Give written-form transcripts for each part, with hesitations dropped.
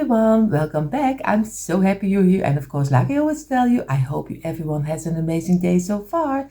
everyone, welcome back. I'm so happy you're here, and of course, like I always tell you, I hope everyone has an amazing day so far.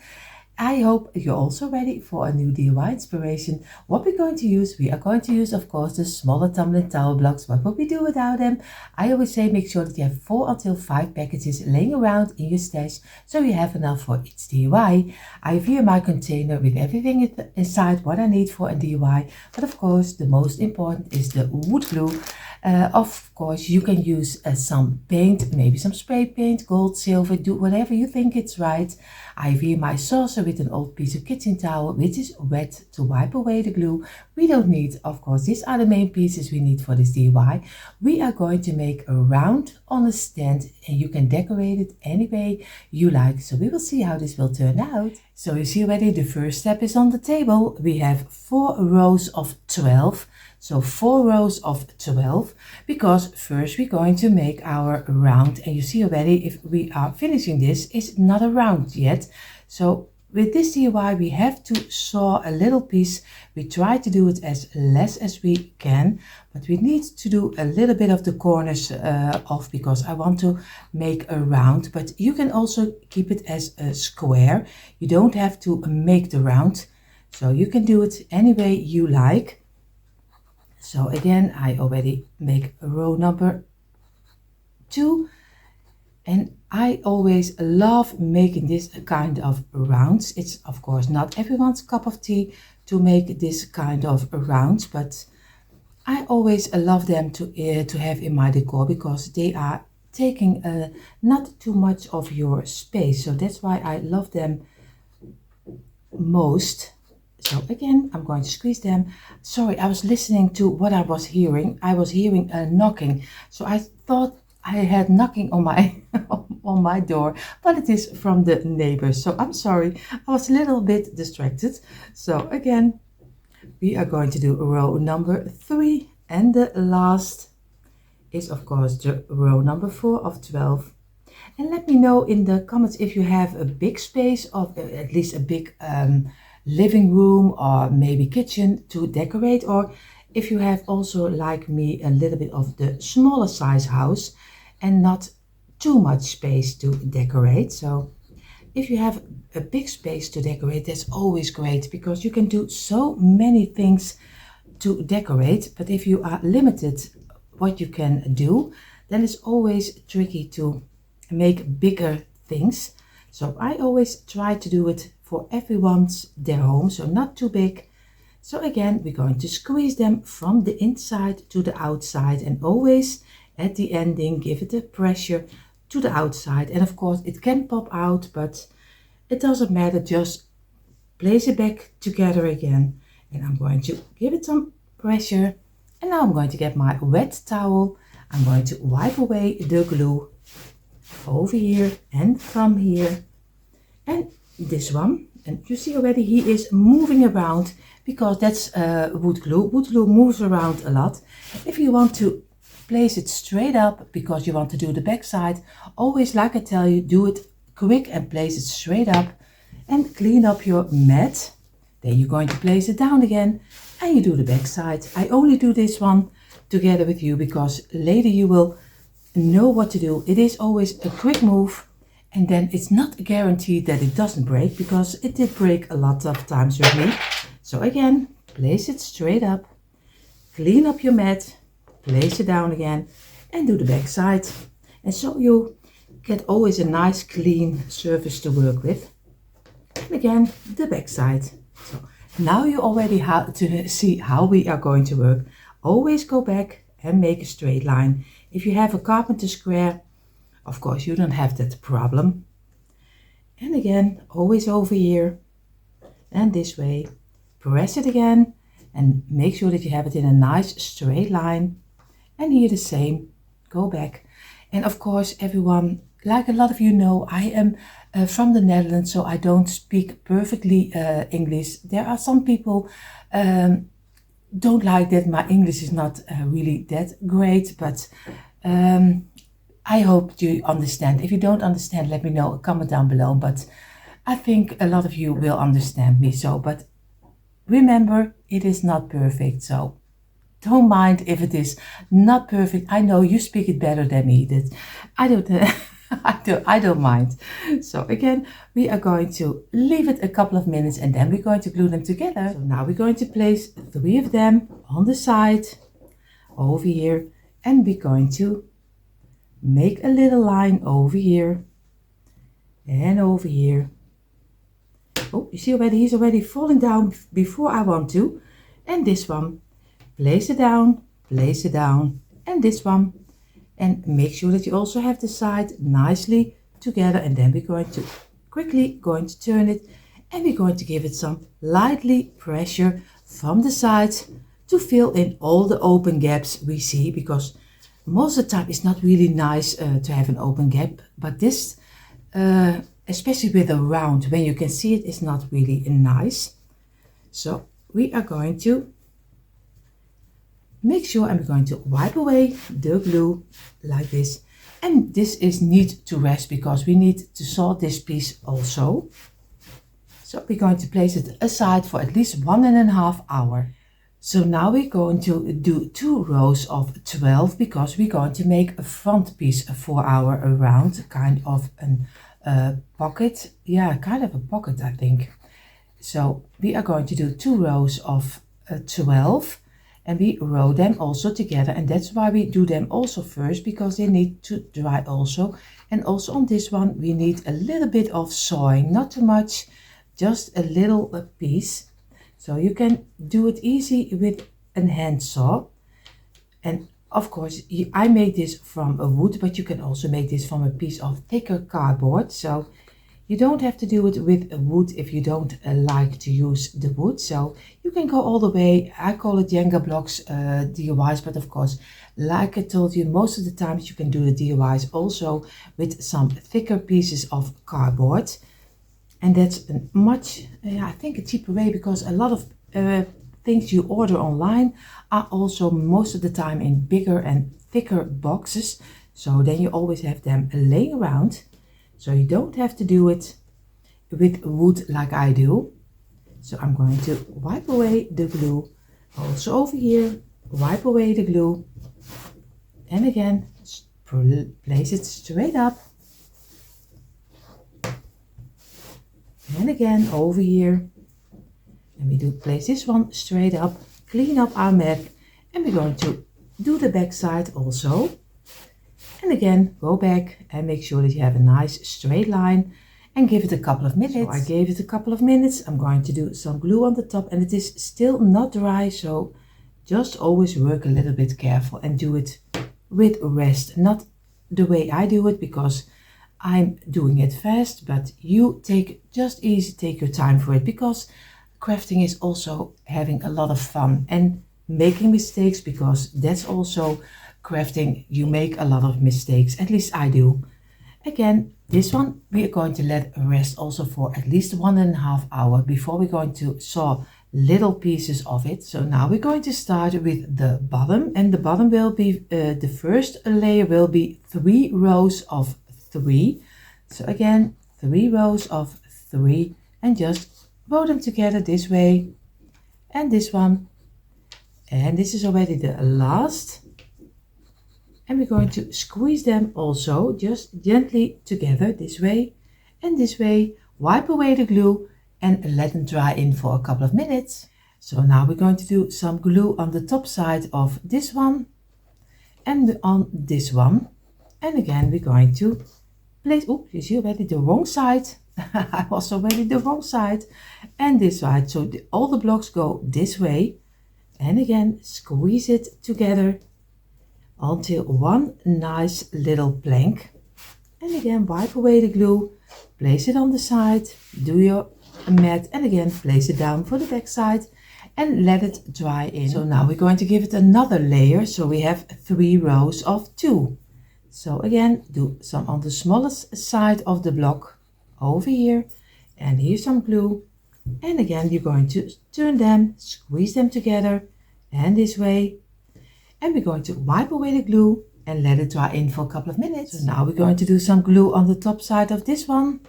I hope you're also ready for a new DIY inspiration. What we're going to use, we are going to use, of course, the smaller tumbling tower blocks. What will we do without them? I always say make sure that you have 4 until 5 packages laying around in your stash, so you have enough for each DIY. I have here my container with everything inside what I need for a DIY, but of course the most important is the wood glue. Of course you can use some paint, maybe some spray paint, gold, silver, do whatever you think it's right. I have here my saucer with an old piece of kitchen towel which is wet to wipe away the glue. We don't need, of course, these are the main pieces we need for this DIY. We are going to make a round on a stand, and you can decorate it any way you like. So we will see how this will turn out. So you see already the first step is on the table. We have 4 rows of 12. So 4 rows of 12, because first we're going to make our round, and you see already if we are finishing this, it's not a round yet. So with this DIY we have to saw a little piece. We try to do it as less as we can, but we need to do a little bit of the corners off, because I want to make a round, but you can also keep it as a square. You don't have to make the round, so you can do it any way you like. So again, I already make row number 2, and I always love making this kind of rounds. It's of course not everyone's cup of tea to make this kind of rounds, but I always love them to have in my decor, because they are taking not too much of your space. So that's why I love them most. So again, I'm going to squeeze them. Sorry, I was listening to what I was hearing. I was hearing a knocking. So I thought I had knocking on my on my door, but it is from the neighbors. So I'm sorry, I was a little bit distracted. So again, we are going to do row number 3, and the last is of course the row number 4 of 12. And let me know in the comments if you have a big space, of at least a big living room or maybe kitchen to decorate, or if you have also, like me, a little bit of the smaller size house and not too much space to decorate. So if you have a big space to decorate, that's always great, because you can do so many things to decorate. But if you are limited what you can do, then it's always tricky to make bigger things. So I always try to do it for everyone's their home, so not too big. So again, we're going to squeeze them from the inside to the outside, and always at the ending give it a pressure to the outside. And of course it can pop out, but it doesn't matter, just place it back together again. And I'm going to give it some pressure, and now I'm going to get my wet towel. I'm going to wipe away the glue over here and from here, and this one. And you see already he is moving around, because that's wood glue. Wood glue moves around a lot. If you want to place it straight up, because you want to do the back side, always, like I tell you, do it quick and place it straight up and clean up your mat. Then you're going to place it down again and you do the back side. I only do this one together with you, because later you will know what to do. It is always a quick move, and then it's not a guarantee that it doesn't break, because it did break a lot of times with me. So again, place it straight up, clean up your mat, place it down again, and do the back side. And so you get always a nice clean surface to work with. And again, the back side. So now you already have to see how we are going to work. Always go back and make a straight line. If you have a carpenter square, of course you don't have that problem. And again, always over here and this way. Press it again and make sure that you have it in a nice straight line. And here the same, go back. And of course, everyone, like a lot of you know, I am from the Netherlands, so I don't speak perfectly English. There are some people don't like that my English is not really that great, but I hope you understand. If you don't understand, let me know, comment down below. But I think a lot of you will understand me. So, but remember, it is not perfect. So don't mind if it is not perfect. I know you speak it better than me. That I don't, I don't mind. So again, we are going to leave it a couple of minutes and then we're going to glue them together. So now we're going to place 3 of them on the side over here, and we're going to make a little line over here and over here. Oh, you see already, he's already falling down before I want to. And this one, place it down, and this one. And make sure that you also have the side nicely together. And then we're going to quickly turn it, and we're going to give it some lightly pressure from the sides to fill in all the open gaps we see, because most of the time it's not really nice to have an open gap, but this especially with a round, when you can see it, is not really nice. So we are going to make sure, and we're going to wipe away the glue like this. And this is need to rest because we need to sort this piece also. So we're going to place it aside for at least 1.5 hours. So now we're going to do 2 rows of 12 because we're going to make a front piece for our round, kind of a pocket. Yeah, kind of a pocket, I think. So we are going to do 2 rows of 12, and we row them also together, and that's why we do them also first, because they need to dry also. And also on this one we need a little bit of sewing, not too much, just a little piece. So you can do it easy with a hand saw. And of course I made this from a wood, but you can also make this from a piece of thicker cardboard. So you don't have to do it with wood if you don't like to use the wood. So you can go all the way. I call it Jenga blocks DIYs, but of course, like I told you, most of the times you can do the DIYs also with some thicker pieces of cardboard. And that's a much, I think, a cheaper way, because a lot of things you order online are also most of the time in bigger and thicker boxes. So then you always have them laying around. So you don't have to do it with wood like I do. So I'm going to wipe away the glue. Also over here, wipe away the glue. And again, place it straight up. And again over here. And we do place this one straight up, clean up our mat. And we're going to do the back side also. And again, go back and make sure that you have a nice straight line and give it a couple of minutes. So I gave it a couple of minutes. I'm going to do some glue on the top, and it is still not dry. So just always work a little bit careful and do it with rest. Not the way I do it, because I'm doing it fast, but you take your time for it, because crafting is also having a lot of fun and making mistakes, because that's also crafting. You make a lot of mistakes, at least I do. Again, this one we are going to let rest also for at least 1.5 hours before we're going to saw little pieces of it. So now we're going to start with the bottom, and the bottom will be the first layer will be 3 rows of 3. So again, 3 rows of 3, and just row them together this way, and this one, and this is already the last. And we're going to squeeze them also just gently together this way and this way. Wipe away the glue and let them dry in for a couple of minutes. So now we're going to do some glue on the top side of this one and on this one. And again, we're going to place, oops, you see already the wrong side. I was already the wrong side, and this side. So all the blocks go this way. And again, squeeze it together until one nice little plank. And again, wipe away the glue, place it on the side, do your mat, and again place it down for the back side and let it dry in. So now we're going to give it another layer. So we have 3 rows of 2. So again, do some on the smallest side of the block over here, and here's some glue. And again, you're going to turn them, squeeze them together, and this way. And we're going to wipe away the glue and let it dry in for a couple of minutes. So now we're going to do some glue on the top side of this one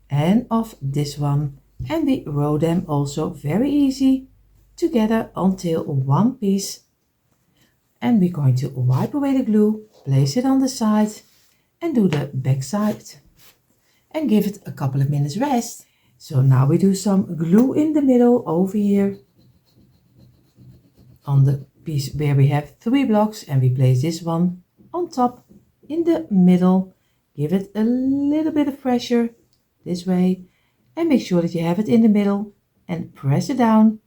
and of this one. And we roll them also very easy together until one piece And we're going to wipe away the glue, place it on the side and do the back side and give it a couple of minutes rest. So now we do some glue in the middle over here on the piece where we have 3 blocks, and we place this one on top in the middle. Give it a little bit of pressure this way and make sure that you have it in the middle and press it down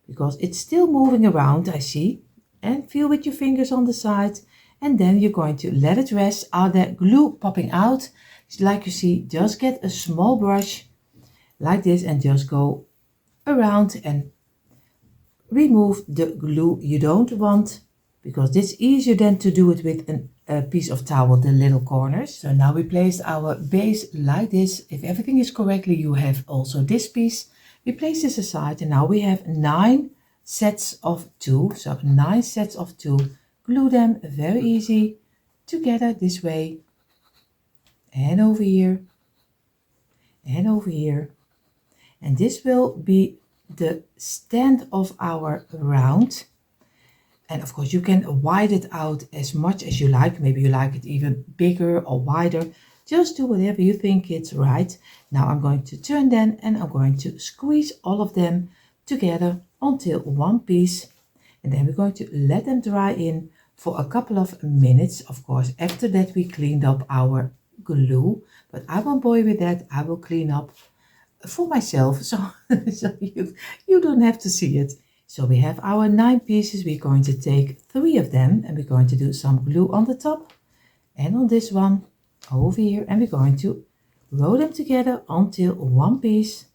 because it's still moving around, I see, and feel with your fingers on the side. And then you're going to let it rest. Are there glue popping out? Like you see, just get a small brush like this and just go around and remove the glue you don't want, because it's easier than to do it with a piece of towel, the little corners. So now we place our base like this. If everything is correctly, you have also this piece. We place this aside and now we have 9 sets of 2. So 9 sets of 2. Glue them very easy together this way and over here and over here. And this will be the stand of our round. And of course you can widen it out as much as you like. Maybe you like it even bigger or wider. Just do whatever you think it's right. Now I'm going to turn them and I'm going to squeeze all of them together until one piece. And then we're going to let them dry in for a couple of minutes. Of course, after that we cleaned up our glue, but I won't bore you with that. I will clean up for myself, so you don't have to see it. So we have our 9 pieces. We're going to take 3 of them and we're going to do some glue on the top and on this one over here, and we're going to roll them together until one piece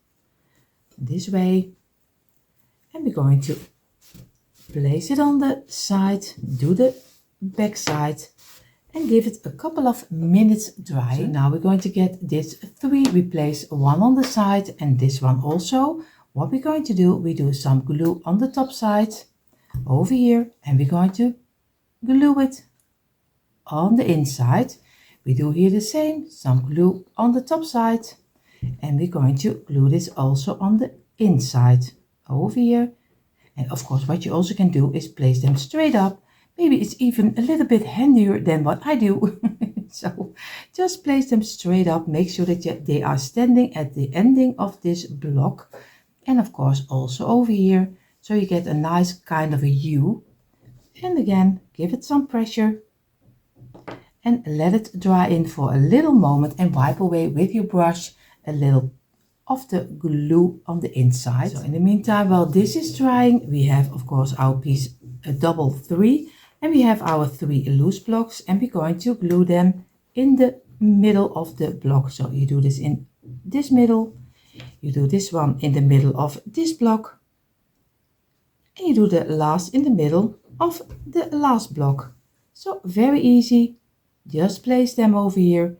this way, and we're going to place it on the side, do the back side and give it a couple of minutes dry. So now we're going to get this 3, we place one on the side and this one also. What we're going to do, we do some glue on the top side over here and we're going to glue it on the inside. We do here the same, some glue on the top side and we're going to glue this also on the inside over here. And of course what you also can do is place them straight up. Maybe it's even a little bit handier than what I do. So just place them straight up. Make sure that they are standing at the ending of this block. And of course also over here. So you get a nice kind of a U. And again, give it some pressure. And let it dry in for a little moment. And wipe away with your brush a little of the glue on the inside. So in the meantime, while this is drying, we have of course our piece a double 3. And we have our 3 loose blocks and we're going to glue them in the middle of the block. So you do this in this middle, you do this one in the middle of this block, and you do the last in the middle of the last block. So very easy, just place them over here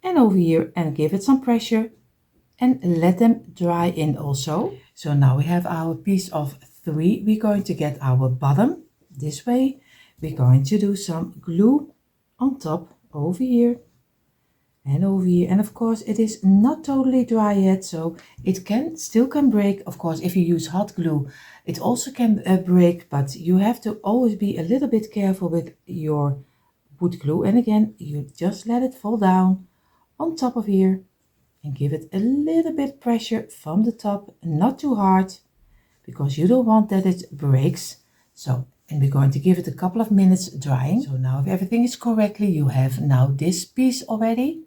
and give it some pressure and let them dry in also. So now we have our piece of 3. We're going to get our bottom this way. We're going to do some glue on top over here and over here. And of course it is not totally dry yet, so it still can break. Of course, if you use hot glue, it also can break, but you have to always be a little bit careful with your wood glue. And again, you just let it fall down on top of here and give it a little bit pressure from the top, not too hard, because you don't want that it breaks. So, and we're going to give it a couple of minutes drying. So now if everything is correctly, you have now this piece already,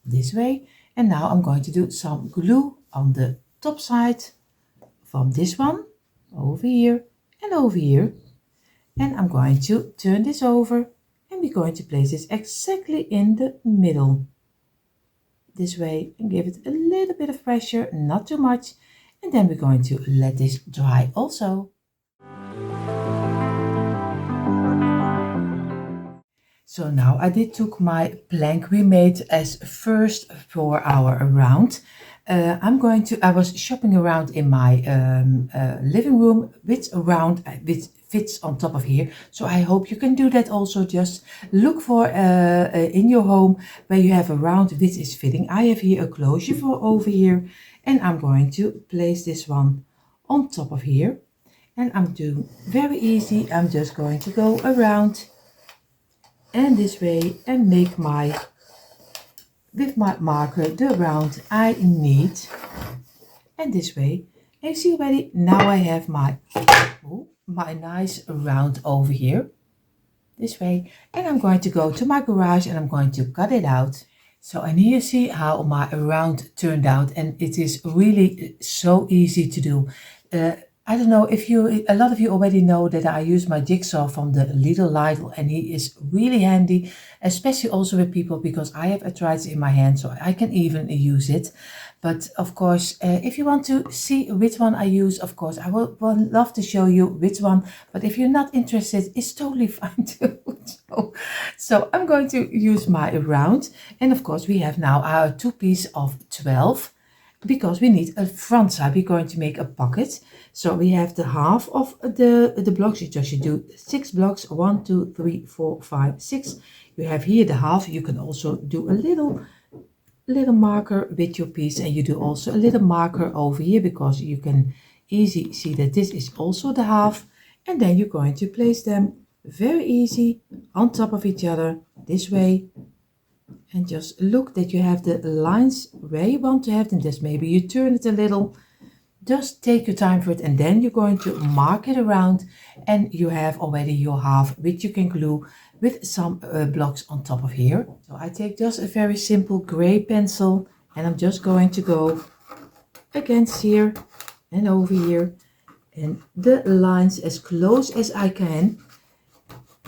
this way. And now I'm going to do some glue on the top side from this one, over here and over here. And I'm going to turn this over and we're going to place this exactly in the middle. This way and give it a little bit of pressure, not too much. And then we're going to let this dry also. So now I took my plank we made as first for our round. I was shopping around in my living room with a round which fits on top of here. So I hope you can do that also. Just look for in your home where you have a round which is fitting. I have here a closure for over here and I'm going to place this one on top of here. And I'm doing very easy. I'm just going to go around and this way and make with my marker the round I need. And this way. And you see already, now I have my nice round over here. This way. And I'm going to go to my garage and I'm going to cut it out. So, and here you see how my round turned out, and it is really so easy to do. I don't know if a lot of you already know that I use my jigsaw from the Lidl, and he is really handy, especially also with people because I have arthritis in my hand, so I can even use it. But of course, if you want to see which one I use, of course, I will love to show you which one. But if you're not interested, it's totally fine too. So I'm going to use my round. And of course, we have now our 2 piece of 12 because we need a front side. We're going to make a pocket. So we have the half of the blocks. You just do 6 blocks. 1, 2, 3, 4, 5, 6. You have here the half. You can also do a little marker with your piece, and you do also a little marker over here because you can easily see that this is also the half. And then you're going to place them very easy on top of each other this way, and just look that you have the lines where you want to have them. Just maybe you turn it a little, just take your time for it, and then you're going to mark it around, and you have already your half which you can glue with some blocks on top of here. So I take just a very simple gray pencil, and I'm just going to go against here and over here, and the lines as close as I can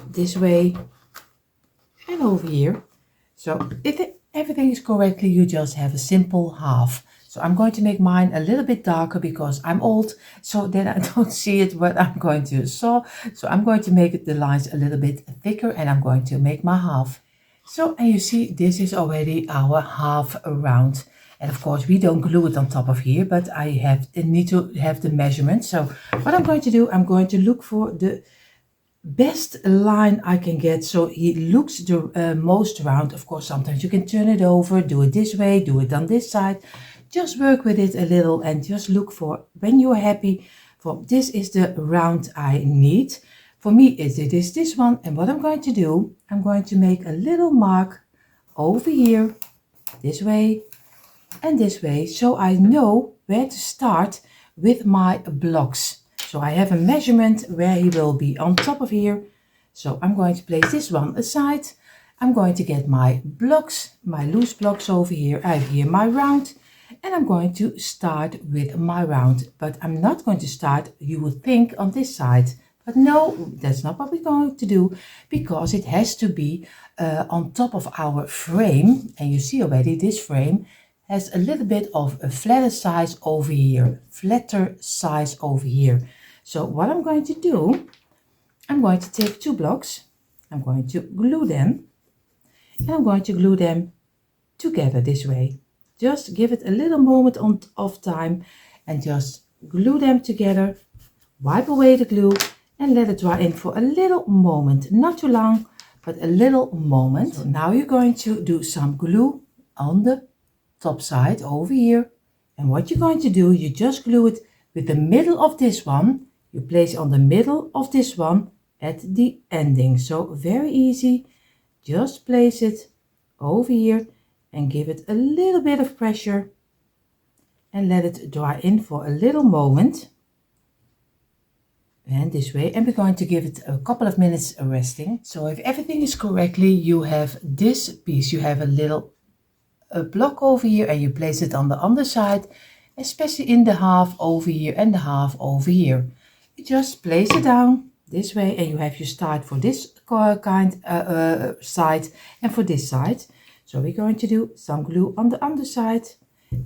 this way and over here. So if everything is correctly, you just have a simple half. So I'm going to make mine a little bit darker because I'm old, so then I don't see it what I'm going to saw. So I'm going to make the lines a little bit thicker, and I'm going to make my half. So, and you see, this is already our half round. And of course, we don't glue it on top of here, but I need to have the measurement. So what I'm going to do, I'm going to look for the best line I can get so it looks the most round. Of course, sometimes you can turn it over, do it this way, do it on this side. Just work with it a little and just look for when you're happy for this is the round I need. For me, it is this one. And what I'm going to do, I'm going to make a little mark over here, this way and this way, so I know where to start with my blocks. So I have a measurement where he will be on top of here. So I'm going to place this one aside. I'm going to get my blocks, my loose blocks over here. I have here my round, and I'm going to start with my round. But I'm not going to start, you would think, on this side. But no, that's not what we're going to do, because it has to be on top of our frame. And you see already this frame has a little bit of a flatter size over here. So what I'm going to do, I'm going to take 2 blocks, I'm going to glue them, and I'm going to glue them together this way. Just give it a little moment of time and just glue them together. Wipe away the glue and let it dry in for a little moment. Not too long, but a little moment. So now you're going to do some glue on the top side over here. And what you're going to do, you just glue it with the middle of this one. You place it on the middle of this one at the ending. So very easy. Just place it over here and give it a little bit of pressure and let it dry in for a little moment. And this way, and we're going to give it a couple of minutes resting. So if everything is correctly, you have this piece, you have a little block over here, and you place it on the underside, especially in the half over here and the half over here. You just place it down this way, and you have your start for this kind side and for this side. So we're going to do some glue on the underside,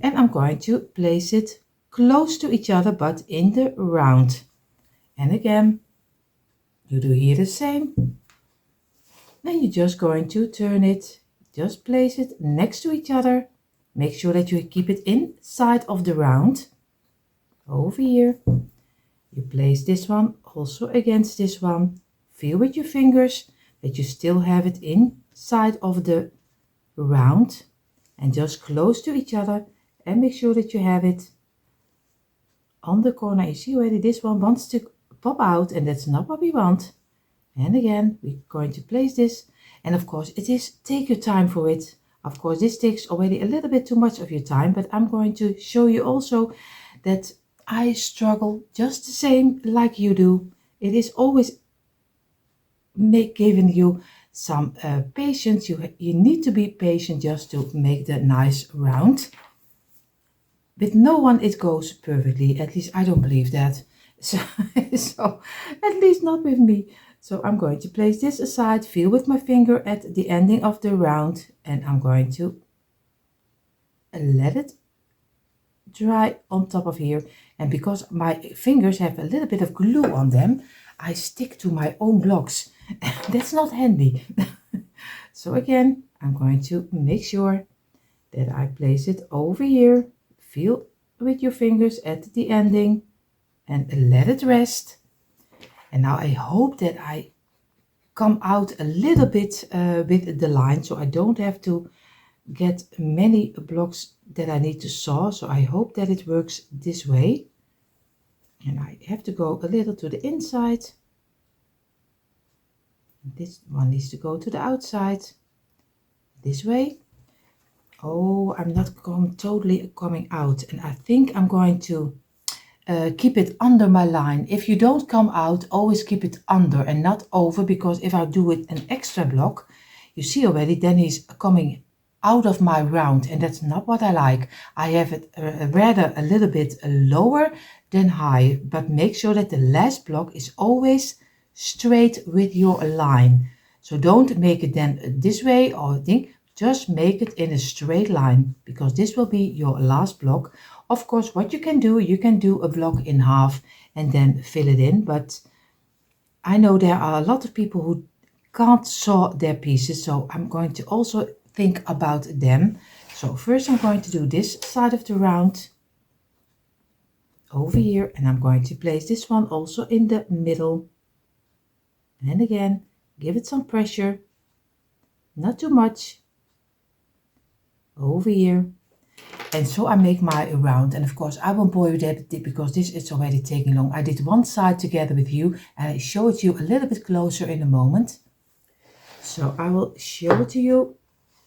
and I'm going to place it close to each other but in the round. And again, you do here the same. Then you're just going to turn it, just place it next to each other. Make sure that you keep it inside of the round. Over here, you place this one also against this one. Feel with your fingers that you still have it inside of the round and just close to each other, and make sure that you have it on the corner. You see already this one wants to pop out, and that's not what we want. And again, we're going to place this, and of course it is, take your time for it. Of course this takes already a little bit too much of your time, but I'm going to show you also that I struggle just the same like you do. It is always giving you some patience. You need to be patient just to make the nice round. With no one it goes perfectly, at least I don't believe that. So, so at least not with me. So I'm going to place this aside, feel with my finger at the ending of the round, and I'm going to let it dry on top of here. And because my fingers have a little bit of glue on them, I stick to my own blocks. That's not handy. So again, I'm going to make sure that I place it over here. Feel with your fingers at the ending and let it rest. And now I hope that I come out a little bit with the line, so I don't have to get many blocks that I need to saw. So I hope that it works this way. And I have to go a little to the inside. This one needs to go to the outside. This way. Oh, I'm not totally coming out. And I think I'm going to keep it under my line. If you don't come out, always keep it under and not over, because if I do it an extra block, you see already, then he's coming out of my round, and that's not what I like. I have it rather a little bit lower than high, but make sure that the last block is always straight with your line. So don't make it then this way or think, just make it in a straight line, because this will be your last block. Of course, what you can do a block in half and then fill it in, but I know there are a lot of people who can't saw their pieces, so I'm going to also think about them. So first I'm going to do this side of the round over here, and I'm going to place this one also in the middle. And again, give it some pressure, not too much, over here. And so I make my round, and of course I won't bore you that because this is already taking long. I did one side together with you, and I show it to you a little bit closer in a moment. So I will show it to you.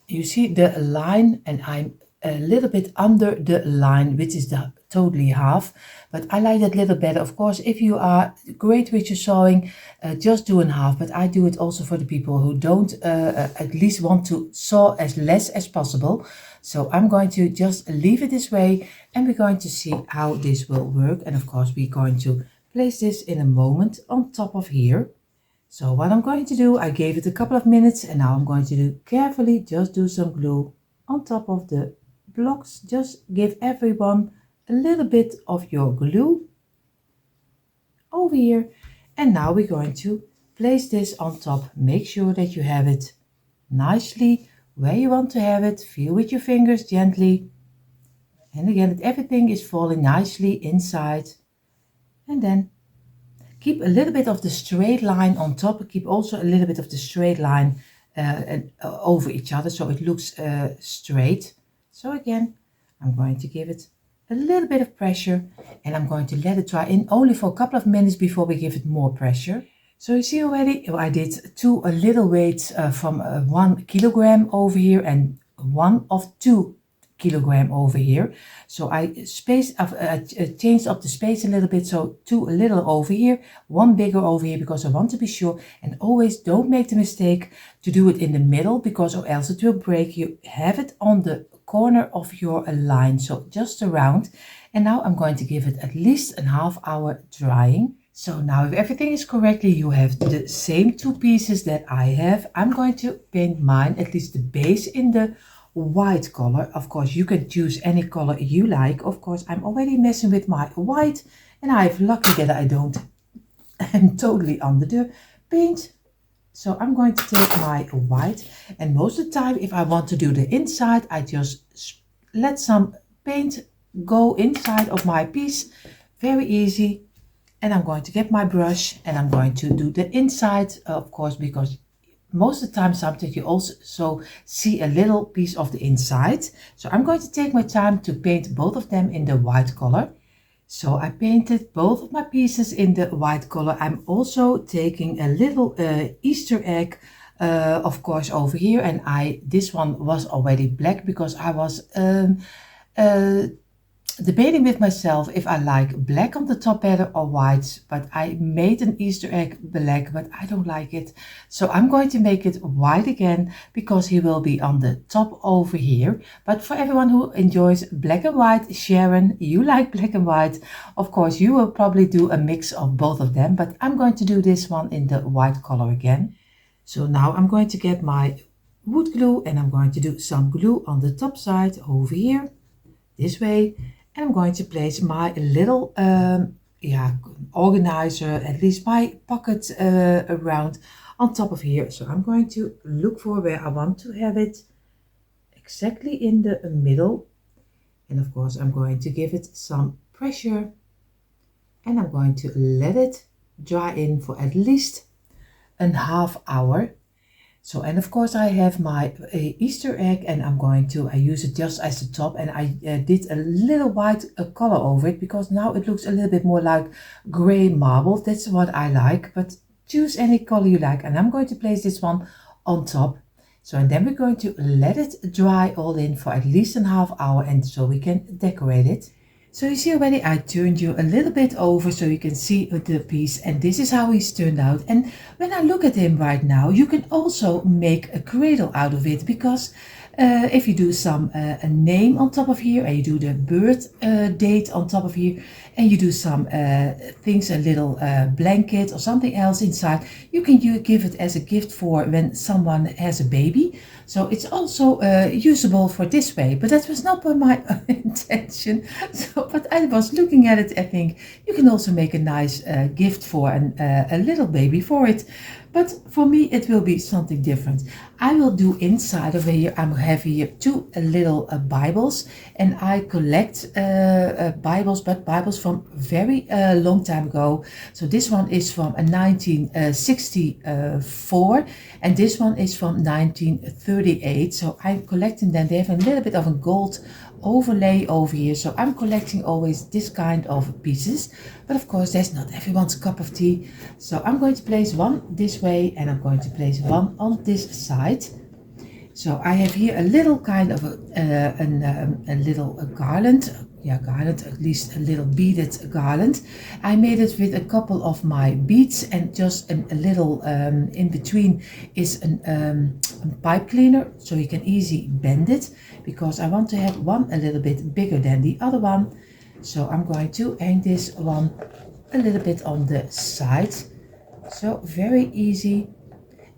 You see the line, and I'm a little bit under the line, which is the totally half, but I like that little better. Of course, if you are great with your sewing, just do in half, but I do it also for the people who don't at least want to sew as less as possible. So I'm going to just leave it this way, and we're going to see how this will work. And of course we're going to place this in a moment on top of here. So what I'm going to do, I gave it a couple of minutes, and now I'm going to do carefully, just do some glue on top of the blocks. Just give everyone a little bit of your glue over here. And now we're going to place this on top. Make sure that you have it nicely where you want to have it. Feel with your fingers gently. And again, that everything is falling nicely inside. And then keep a little bit of the straight line on top. Keep also a little bit of the straight line over each other, so it looks straight. So again, I'm going to give it a little bit of pressure, and I'm going to let it dry in only for a couple of minutes before we give it more pressure. So you see already, I did two little weights from 1 kilogram over here and one of 2 kilogram over here. So I changed up the space a little bit, so 2 a little over here, 1 bigger over here, because I want to be sure. And always don't make the mistake to do it in the middle, because or else it will break. You have it on the corner of your line, so just around. And now I'm going to give it at least a half hour drying. So now if everything is correctly, you have the same 2 pieces that I have. I'm going to paint mine, at least the base, in the white color. Of course you can choose any color you like. Of course I'm already messing with my white, and I'm lucky that I don't am totally under the paint. So I'm going to take my white, and most of the time if I want to do the inside, I just let some paint go inside of my piece. Very easy. And I'm going to get my brush, and I'm going to do the inside, of course, because most of the time sometimes you also see a little piece of the inside. So I'm going to take my time to paint both of them in the white color. So I painted both of my pieces in the white color. I'm also taking a little Easter egg, of course, over here. And this one was already black because I was uh, debating with myself if I like black on the top better or white, but I made an Easter egg black, but I don't like it. So I'm going to make it white again because he will be on the top over here. But for everyone who enjoys black and white, Sharon, you like black and white. Of course, you will probably do a mix of both of them, but I'm going to do this one in the white color again. So now I'm going to get my wood glue and I'm going to do some glue on the top side over here, this way. And I'm going to place my little organizer, at least my pocket around on top of here. So I'm going to look for where I want to have it, exactly in the middle. And of course I'm going to give it some pressure and I'm going to let it dry in for at least a half hour. So, and of course I have my Easter egg and I use it just as the top, and I did a little white color over it because now it looks a little bit more like gray marble. That's what I like, but choose any color you like. And I'm going to place this one on top. So, and then we're going to let it dry all in for at least a half hour, and so we can decorate it. So you see already I turned you a little bit over so you can see the piece, and this is how he's turned out. And when I look at him right now, you can also make a cradle out of it, because if you do a name on top of here, and you do the birth date on top of here, and you do some things, a little blanket or something else inside, you can give it as a gift for when someone has a baby. So it's also usable for this way, but that was not my intention. So, but I was looking at it, I think you can also make a nice gift for a little baby for it. But for me, it will be something different. I will do inside of here, I have here two little Bibles, and I collect Bibles, but Bibles from very long time ago. So this one is from 1964, and this one is from 1938. So I'm collecting them. They have a little bit of a gold overlay over here, so I'm collecting always this kind of pieces, but of course that's not everyone's cup of tea. So I'm going to place one this way and I'm going to place one on this side. So I have here a little kind of a little garland, garland, at least a little beaded garland. I made it with a couple of my beads, and just a little in between is a pipe cleaner, so you can easily bend it, because I want to have one a little bit bigger than the other one. So I'm going to hang this one a little bit on the side. So very easy.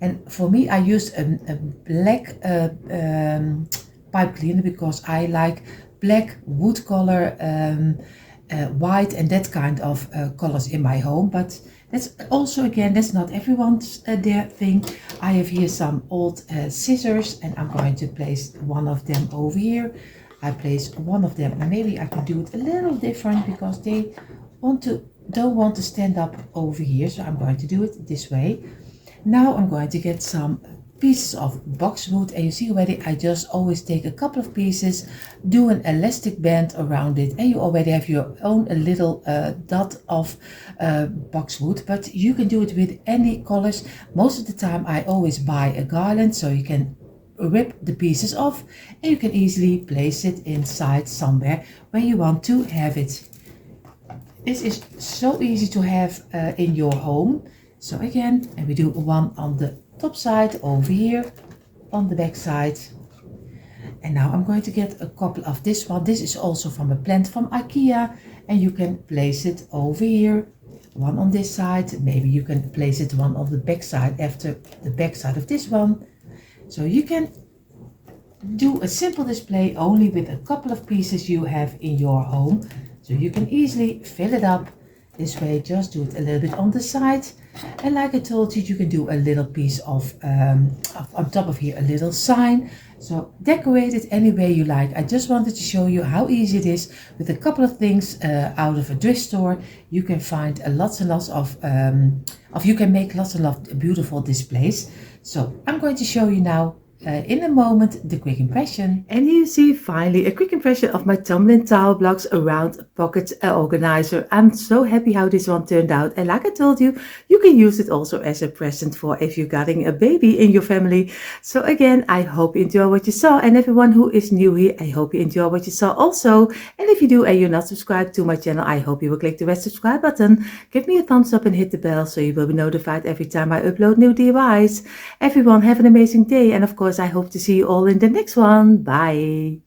And for me, I used a black pipe cleaner because I like black, wood color, white, and that kind of colors in my home. But that's also, again, that's not everyone's their thing. I have here some old scissors, and I'm going to place one of them over here. I place one of them, and maybe I can do it a little different because they don't want to stand up over here. So I'm going to do it this way. Now I'm going to get some pieces of boxwood, and you see already I just always take a couple of pieces, do an elastic band around it, and you already have your own little dot of boxwood. But you can do it with any colors. Most of the time I always buy a garland, so you can rip the pieces off and you can easily place it inside somewhere where you want to have it. This is so easy to have in your home. So again, and we do one on the top side over here, on the back side. And now I'm going to get a couple of this one. This is also from a plant from IKEA, and you can place it over here. One on this side, maybe you can place it one on the back side after the back side of this one. So you can do a simple display only with a couple of pieces you have in your home. So you can easily fill it up this way. Just do it a little bit on the side. And like I told you, you can do a little piece of on top of here, a little sign. So decorate it any way you like. I just wanted to show you how easy it is. With a couple of things out of a thrift store, you can find lots and lots of you can make lots and lots of beautiful displays. So I'm going to show you now in a moment, the quick impression. And here you see finally a quick impression of my tumbling tile blocks around pocket organizer. I'm so happy how this one turned out. And like I told you, you can use it also as a present for if you're getting a baby in your family. So again, I hope you enjoy what you saw. And everyone who is new here, I hope you enjoy what you saw also. And if you do and you're not subscribed to my channel, I hope you will click the red subscribe button. Give me a thumbs up and hit the bell so you will be notified every time I upload new DIYs. Everyone have an amazing day, and of course I hope to see you all in the next one. Bye!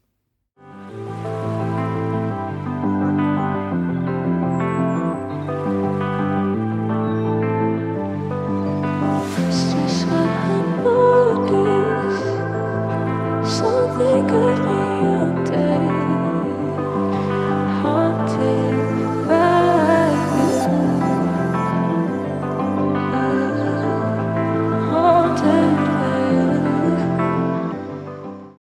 Something good.